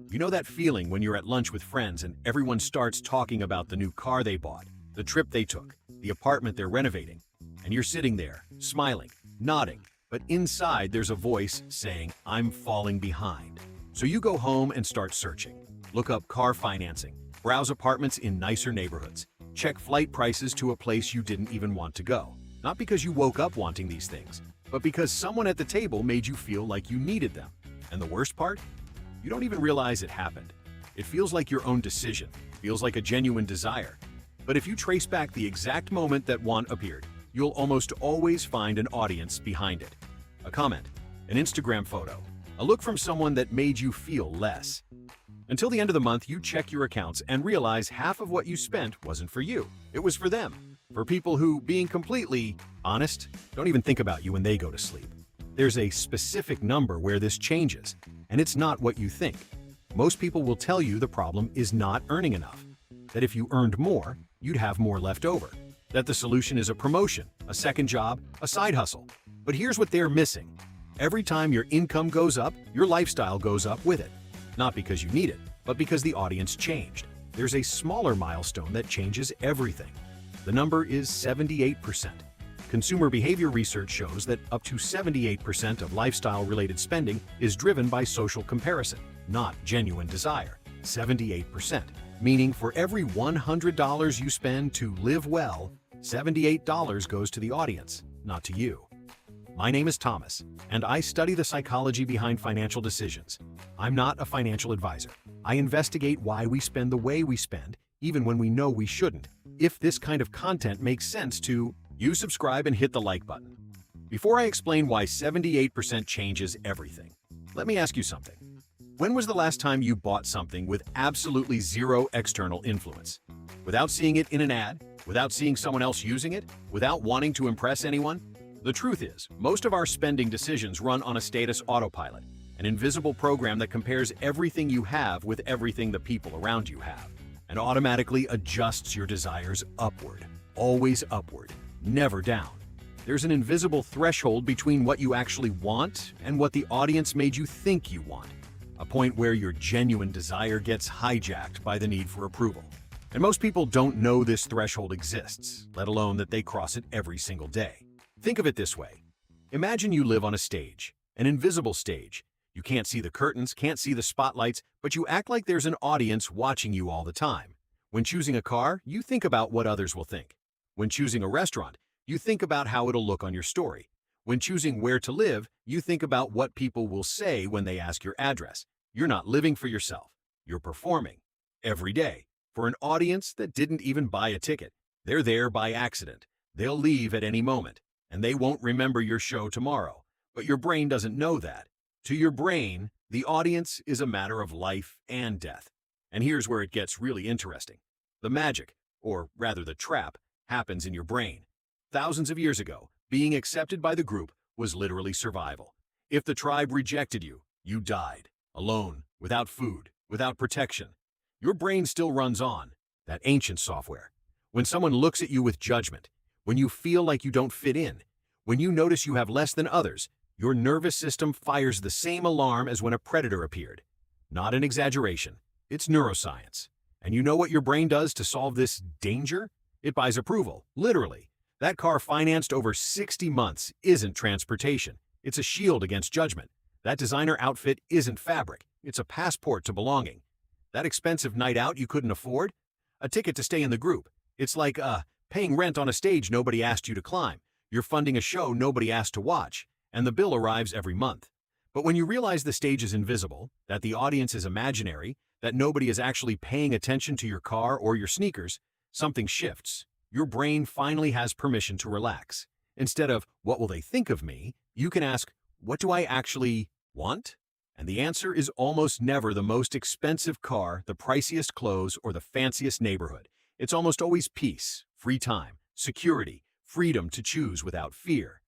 You know that feeling when you're at lunch with friends and everyone starts talking about the new car they bought, the trip they took, the apartment they're renovating, and you're sitting there, smiling, nodding, but inside there's a voice saying, "I'm falling behind." So you go home and start searching. Look up car financing, browse apartments in nicer neighborhoods, check flight prices to a place you didn't even want to go. Not because you woke up wanting these things, but because someone at the table made you feel like you needed them. And the worst part? You don't even realize it happened. It feels like your own decision, feels like a genuine desire. But if you trace back the exact moment that want appeared, you'll almost always find an audience behind it. A comment, an Instagram photo, a look from someone that made you feel less. Until the end of the month, you check your accounts and realize half of what you spent wasn't for you. It was for them. For people who, being completely honest, don't even think about you when they go to sleep. There's a specific number where this changes, and it's not what you think. Most people will tell you the problem is not earning enough, that if you earned more, you'd have more left over, that the solution is a promotion, a second job, a side hustle. But here's what they're missing. Every time your income goes up, your lifestyle goes up with it. Not because you need it, but because the audience changed. There's a smaller milestone that changes everything. The number is 78%. Consumer behavior research shows that up to 78% of lifestyle-related spending is driven by social comparison, not genuine desire. 78%, meaning for every $100 you spend to live well, $78 goes to the audience, not to you. My name is Thomas, and I study the psychology behind financial decisions. I'm not a financial advisor. I investigate why we spend the way we spend, even when we know we shouldn't. If this kind of content makes sense to you, subscribe and hit the like button. Before I explain why 78% changes everything, let me ask you something. When was the last time you bought something with absolutely zero external influence? Without seeing it in an ad, without seeing someone else using it, without wanting to impress anyone? The truth is, most of our spending decisions run on a status autopilot, an invisible program that compares everything you have with everything the people around you have, and automatically adjusts your desires upward, always upward, never down. There's an invisible threshold between what you actually want and what the audience made you think you want, a point where your genuine desire gets hijacked by the need for approval. And most people don't know this threshold exists, let alone that they cross it every single day. Think of it this way. Imagine you live on a stage, an invisible stage. You can't see the curtains, can't see the spotlights, but you act like there's an audience watching you all the time. When choosing a car, you think about what others will think. When choosing a restaurant, you think about how it'll look on your story. When choosing where to live, you think about what people will say when they ask your address. You're not living for yourself. You're performing every day for an audience that didn't even buy a ticket. They're there by accident. They'll leave at any moment, and they won't remember your show tomorrow. But your brain doesn't know that. To your brain, the audience is a matter of life and death. And here's where it gets really interesting. The magic, or rather the trap, happens in your brain. Thousands of years ago, being accepted by the group was literally survival. If the tribe rejected you, you died, alone, without food, without protection. Your brain still runs on, that ancient software. When someone looks at you with judgment, when you feel like you don't fit in, when you notice you have less than others, your nervous system fires the same alarm as when a predator appeared. Not an exaggeration, it's neuroscience. And you know what your brain does to solve this danger? It buys approval, literally. That car financed over 60 months isn't transportation. It's a shield against judgment. That designer outfit isn't fabric. It's a passport to belonging. That expensive night out you couldn't afford? A ticket to stay in the group. It's like, paying rent on a stage nobody asked you to climb. You're funding a show nobody asked to watch, and the bill arrives every month. But when you realize the stage is invisible, that the audience is imaginary, that nobody is actually paying attention to your car or your sneakers, something shifts. Your brain finally has permission to relax. Instead of, what will they think of me? You can ask, what do I actually want? And the answer is almost never the most expensive car, the priciest clothes, or the fanciest neighborhood. It's almost always peace, free time, security, freedom to choose without fear.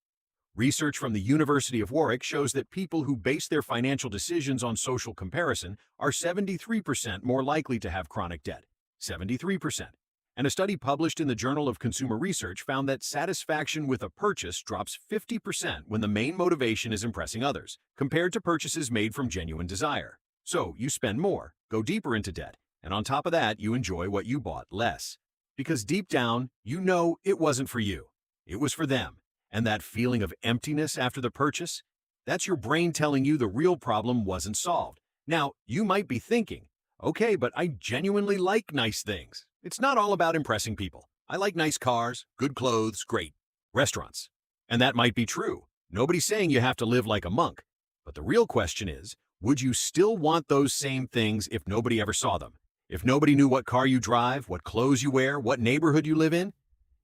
Research from the University of Warwick shows that people who base their financial decisions on social comparison are 73% more likely to have chronic debt. 73%. And a study published in the Journal of Consumer Research found that satisfaction with a purchase drops 50% when the main motivation is impressing others, compared to purchases made from genuine desire. So you spend more, go deeper into debt, and on top of that, you enjoy what you bought less. Because deep down, you know it wasn't for you. It was for them. And that feeling of emptiness after the purchase, that's your brain telling you the real problem wasn't solved. Now, you might be thinking, okay, but I genuinely like nice things. It's not all about impressing people. I like nice cars, good clothes, great restaurants. And that might be true. Nobody's saying you have to live like a monk. But the real question is, would you still want those same things if nobody ever saw them? If nobody knew what car you drive, what clothes you wear, what neighborhood you live in?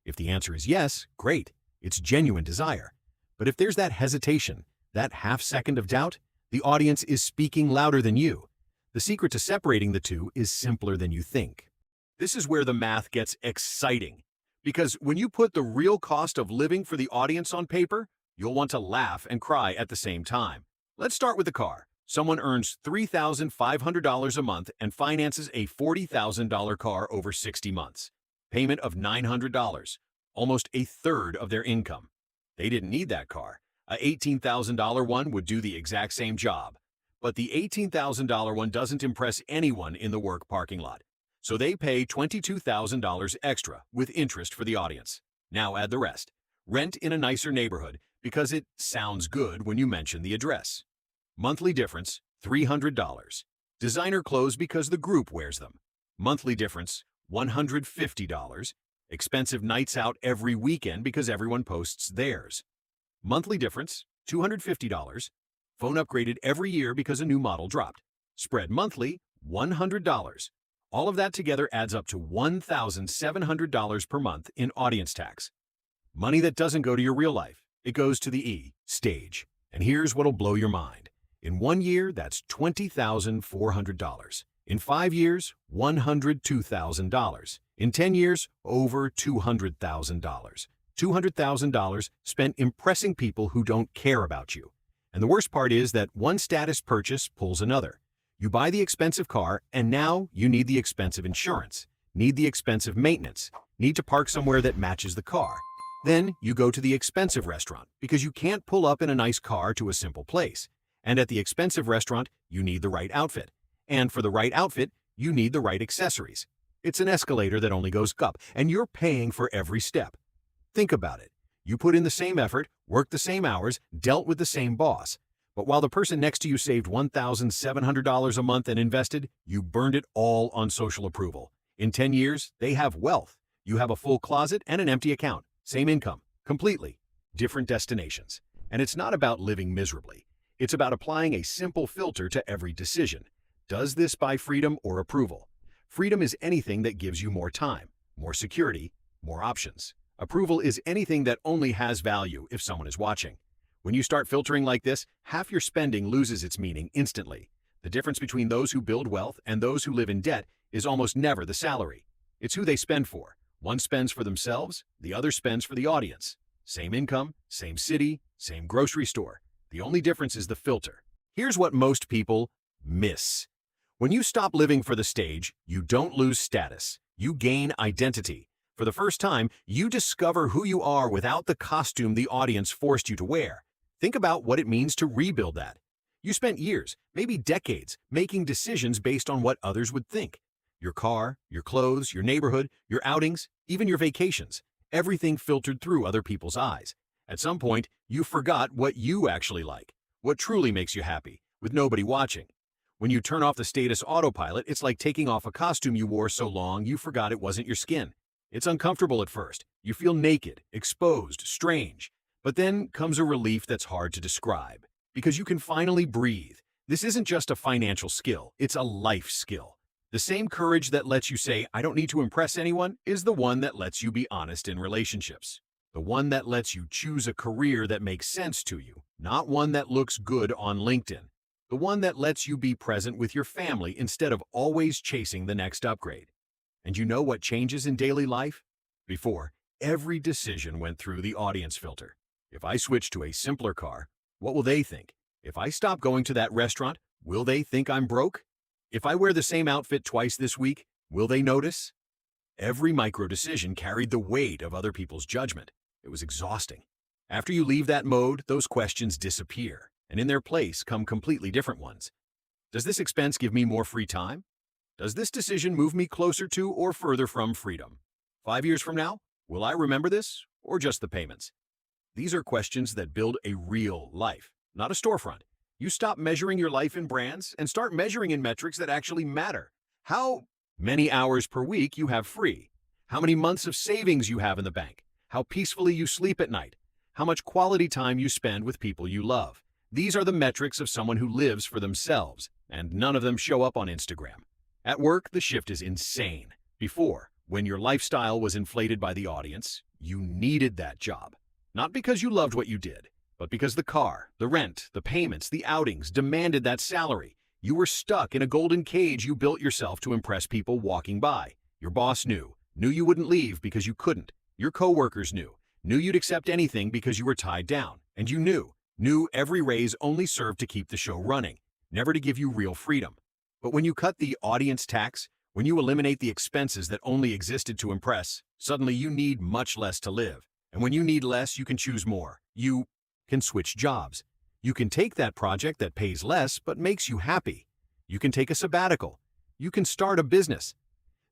If the answer is yes, great. It's genuine desire. But if there's that hesitation, that half second of doubt, the audience is speaking louder than you. The secret to separating the two is simpler than you think. This is where the math gets exciting. Because when you put the real cost of living for the audience on paper, you'll want to laugh and cry at the same time. Let's start with the car. Someone earns $3,500 a month and finances a $40,000 car over 60 months. Payment of $900, almost a third of their income. They didn't need that car. A $18,000 one would do the exact same job. But the $18,000 one doesn't impress anyone in the work parking lot. So they pay $22,000 extra with interest for the audience. Now add the rest. Rent in a nicer neighborhood because it sounds good when you mention the address. Monthly difference, $300. Designer clothes because the group wears them. Monthly difference, $150. Expensive nights out every weekend because everyone posts theirs. Monthly difference, $250. Phone upgraded every year because a new model dropped. Spread monthly, $100. All of that together adds up to $1,700 per month in audience tax. Money that doesn't go to your real life. It goes to the E, stage. And here's what'll blow your mind. In 1 year, that's $20,400. In 5 years, $102,000. In 10 years, over $200,000. $200,000 spent impressing people who don't care about you. And the worst part is that one status purchase pulls another. You buy the expensive car, and now you need the expensive insurance, need the expensive maintenance, need to park somewhere that matches the car. Then you go to the expensive restaurant because you can't pull up in a nice car to a simple place. And at the expensive restaurant, you need the right outfit. And for the right outfit, you need the right accessories. It's an escalator that only goes up, and you're paying for every step. Think about it. You put in the same effort, worked the same hours, dealt with the same boss. But while the person next to you saved $1,700 a month and invested, you burned it all on social approval. In 10 years, they have wealth. You have a full closet and an empty account. Same income. Completely different destinations. And it's not about living miserably. It's about applying a simple filter to every decision. Does this buy freedom or approval? Freedom is anything that gives you more time, more security, more options. Approval is anything that only has value if someone is watching. When you start filtering like this, half your spending loses its meaning instantly. The difference between those who build wealth and those who live in debt is almost never the salary. It's who they spend for. One spends for themselves, the other spends for the audience. Same income, same city, same grocery store. The only difference is the filter. Here's what most people miss. When you stop living for the stage, you don't lose status. You gain identity. For the first time, you discover who you are without the costume the audience forced you to wear. Think about what it means to rebuild that. You spent years, maybe decades, making decisions based on what others would think. Your car, your clothes, your neighborhood, your outings, even your vacations. Everything filtered through other people's eyes. At some point, you forgot what you actually like, what truly makes you happy, with nobody watching. When you turn off the status autopilot, it's like taking off a costume you wore so long you forgot it wasn't your skin. It's uncomfortable at first. You feel naked, exposed, strange. But then comes a relief that's hard to describe, because you can finally breathe. This isn't just a financial skill, it's a life skill. The same courage that lets you say, I don't need to impress anyone, is the one that lets you be honest in relationships. The one that lets you choose a career that makes sense to you, not one that looks good on LinkedIn. The one that lets you be present with your family instead of always chasing the next upgrade. And you know what changes in daily life? Before, every decision went through the audience filter. If I switch to a simpler car, what will they think? If I stop going to that restaurant, will they think I'm broke? If I wear the same outfit twice this week, will they notice? Every micro decision carried the weight of other people's judgment. It was exhausting. After you leave that mode, those questions disappear, and in their place come completely different ones. Does this expense give me more free time? Does this decision move me closer to or further from freedom? 5 years from now, will I remember this or just the payments? These are questions that build a real life, not a storefront. You stop measuring your life in brands and start measuring in metrics that actually matter. How many hours per week you have free, how many months of savings you have in the bank, how peacefully you sleep at night, how much quality time you spend with people you love. These are the metrics of someone who lives for themselves, and none of them show up on Instagram. At work, the shift is insane. Before, when your lifestyle was inflated by the audience, you needed that job. Not because you loved what you did, but because the car, the rent, the payments, the outings demanded that salary. You were stuck in a golden cage you built yourself to impress people walking by. Your boss knew you wouldn't leave because you couldn't. Your coworkers knew you'd accept anything because you were tied down. And you knew every raise only served to keep the show running, never to give you real freedom. But when you cut the audience tax, when you eliminate the expenses that only existed to impress, suddenly you need much less to live. And when you need less, you can choose more. You can switch jobs. You can take that project that pays less but makes you happy. You can take a sabbatical. You can start a business.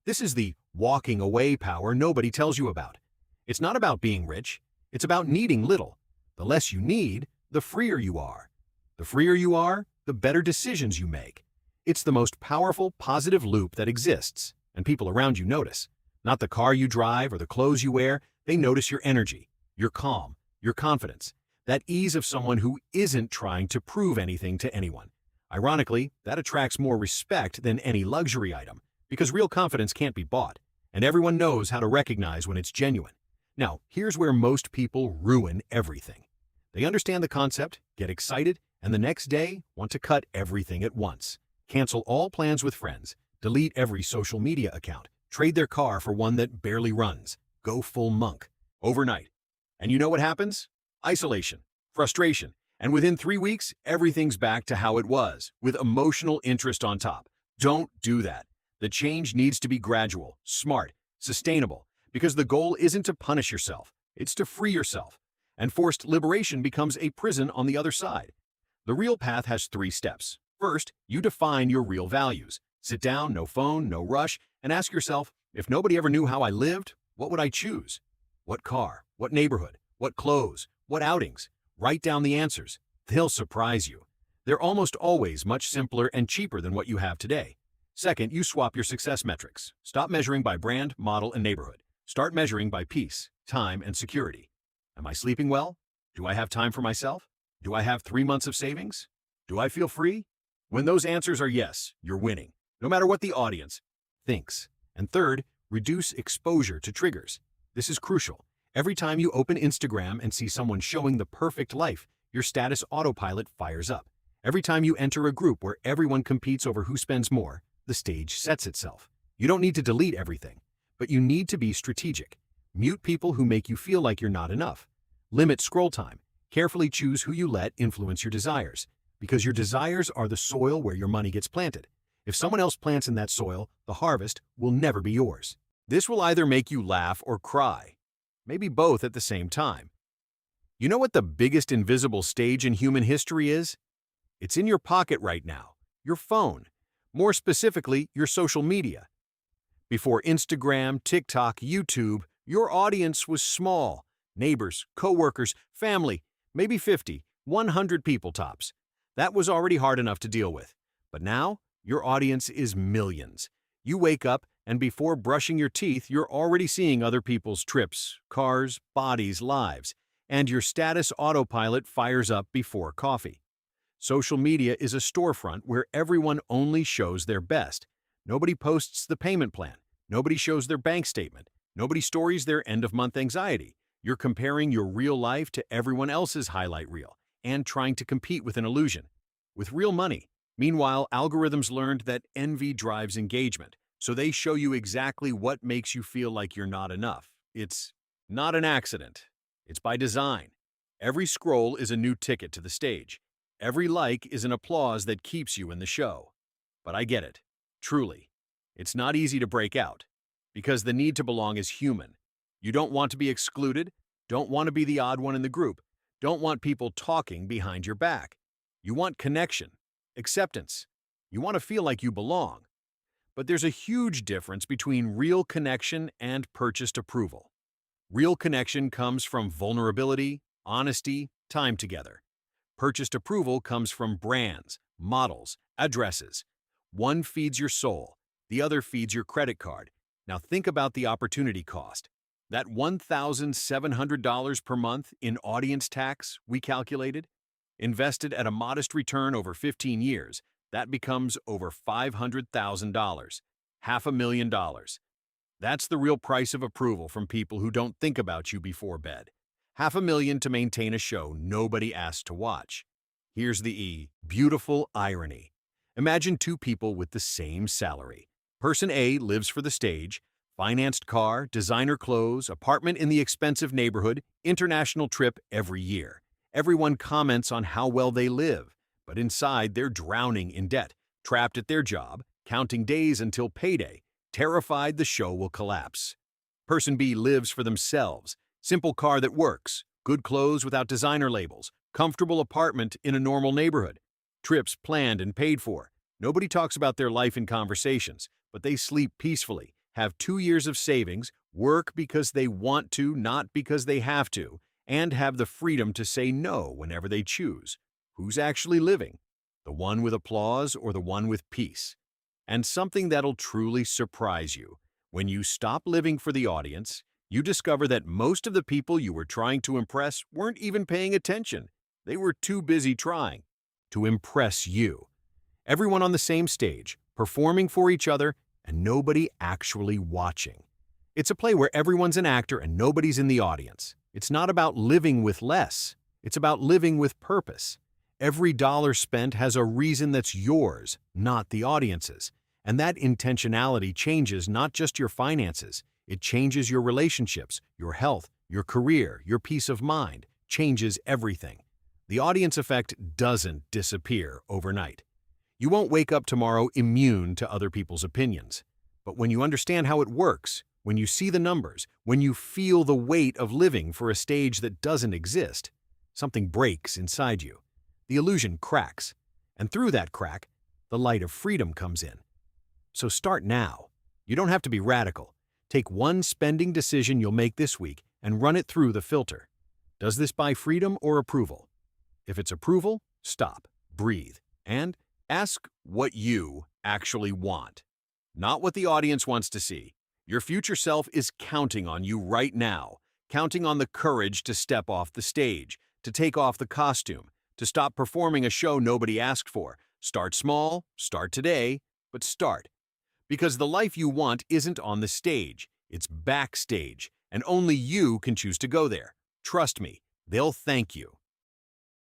This is the walking away power nobody tells you about. It's not about being rich. It's about needing little. The less you need, the freer you are. The freer you are, the better decisions you make. It's the most powerful, positive loop that exists, and people around you notice. Not the car you drive or the clothes you wear, they notice your energy, your calm, your confidence, that ease of someone who isn't trying to prove anything to anyone. Ironically, that attracts more respect than any luxury item, because real confidence can't be bought, and everyone knows how to recognize when it's genuine. Now, here's where most people ruin everything. They understand the concept, get excited, and the next day want to cut everything at once. Cancel all plans with friends, delete every social media account, trade their car for one that barely runs, go full monk, overnight. And you know what happens? Isolation, frustration, and within 3 weeks, everything's back to how it was, with emotional interest on top. Don't do that. The change needs to be gradual, smart, sustainable, because the goal isn't to punish yourself, it's to free yourself. And forced liberation becomes a prison on the other side. The real path has 3 steps. First, you define your real values. Sit down, no phone, no rush, and ask yourself, if nobody ever knew how I lived, what would I choose? What car? What neighborhood? What clothes? What outings? Write down the answers. They'll surprise you. They're almost always much simpler and cheaper than what you have today. Second, you swap your success metrics. Stop measuring by brand, model, and neighborhood. Start measuring by peace, time, and security. Am I sleeping well? Do I have time for myself? Do I have 3 months of savings? Do I feel free? When those answers are yes, you're winning, no matter what the audience thinks. And third, reduce exposure to triggers. This is crucial. Every time you open Instagram and see someone showing the perfect life, your status autopilot fires up. Every time you enter a group where everyone competes over who spends more, the stage sets itself. You don't need to delete everything, but you need to be strategic. Mute people who make you feel like you're not enough. Limit scroll time. Carefully choose who you let influence your desires, because your desires are the soil where your money gets planted. If someone else plants in that soil, the harvest will never be yours. This will either make you laugh or cry, maybe both at the same time. You know what the biggest invisible stage in human history is? It's in your pocket right now, your phone. More specifically, your social media. Before Instagram, TikTok, YouTube, your audience was small. Neighbors, coworkers, family, maybe 50, 100 people tops. That was already hard enough to deal with. But now, your audience is millions. You wake up, and before brushing your teeth, you're already seeing other people's trips, cars, bodies, lives, and your status autopilot fires up before coffee. Social media is a storefront where everyone only shows their best. Nobody posts the payment plan. Nobody shows their bank statement. Nobody stories their end-of-month anxiety. You're comparing your real life to everyone else's highlight reel and trying to compete with an illusion, with real money. Meanwhile, algorithms learned that envy drives engagement, so they show you exactly what makes you feel like you're not enough. It's not an accident. It's by design. Every scroll is a new ticket to the stage. Every like is an applause that keeps you in the show. But I get it. Truly. It's not easy to break out, because the need to belong is human. You don't want to be excluded, don't want to be the odd one in the group, don't want people talking behind your back. You want connection, acceptance, You want to feel like you belong. But there's a huge difference between real connection and purchased approval. Real connection comes from vulnerability, honesty, time together. Purchased approval comes from brands, models, addresses. One feeds your soul, the other feeds your credit card. Now think about the opportunity cost. That $1,700 per month in audience tax we calculated, invested at a modest return over 15 years, that becomes over $500,000, $500,000. That's the real price of approval from people who don't think about you before bed. $500,000 to maintain a show nobody asked to watch. Here's the beautiful irony. Imagine two people with the same salary. Person A lives for the stage, financed car, designer clothes, apartment in the expensive neighborhood, international trip every year. Everyone comments on how well they live, but inside they're drowning in debt, trapped at their job, counting days until payday, terrified the show will collapse. Person B lives for themselves, simple car that works, good clothes without designer labels, comfortable apartment in a normal neighborhood, trips planned and paid for. Nobody talks about their life in conversations, but they sleep peacefully, have 2 years of savings, work because they want to, not because they have to, and have the freedom to say no whenever they choose. Who's actually living? The one with applause or the one with peace? And something that'll truly surprise you. When you stop living for the audience, you discover that most of the people you were trying to impress weren't even paying attention. They were too busy trying to impress you. Everyone on the same stage, performing for each other, and nobody actually watching. It's a play where everyone's an actor and nobody's in the audience. It's not about living with less. It's about living with purpose. Every dollar spent has a reason that's yours, not the audience's. And that intentionality changes not just your finances, it changes your relationships, your health, your career, your peace of mind, changes everything. The audience effect doesn't disappear overnight. You won't wake up tomorrow immune to other people's opinions. But when you understand how it works, when you see the numbers, when you feel the weight of living for a stage that doesn't exist, something breaks inside you. The illusion cracks, and through that crack, the light of freedom comes in. So start now. You don't have to be radical. Take one spending decision you'll make this week and run it through the filter. Does this buy freedom or approval? If it's approval, stop, breathe, and ask what you actually want. Not what the audience wants to see. Your future self is counting on you right now, counting on the courage to step off the stage, to take off the costume, to stop performing a show nobody asked for. Start small, start today, but start. Because the life you want isn't on the stage, it's backstage, and only you can choose to go there. Trust me, they'll thank you.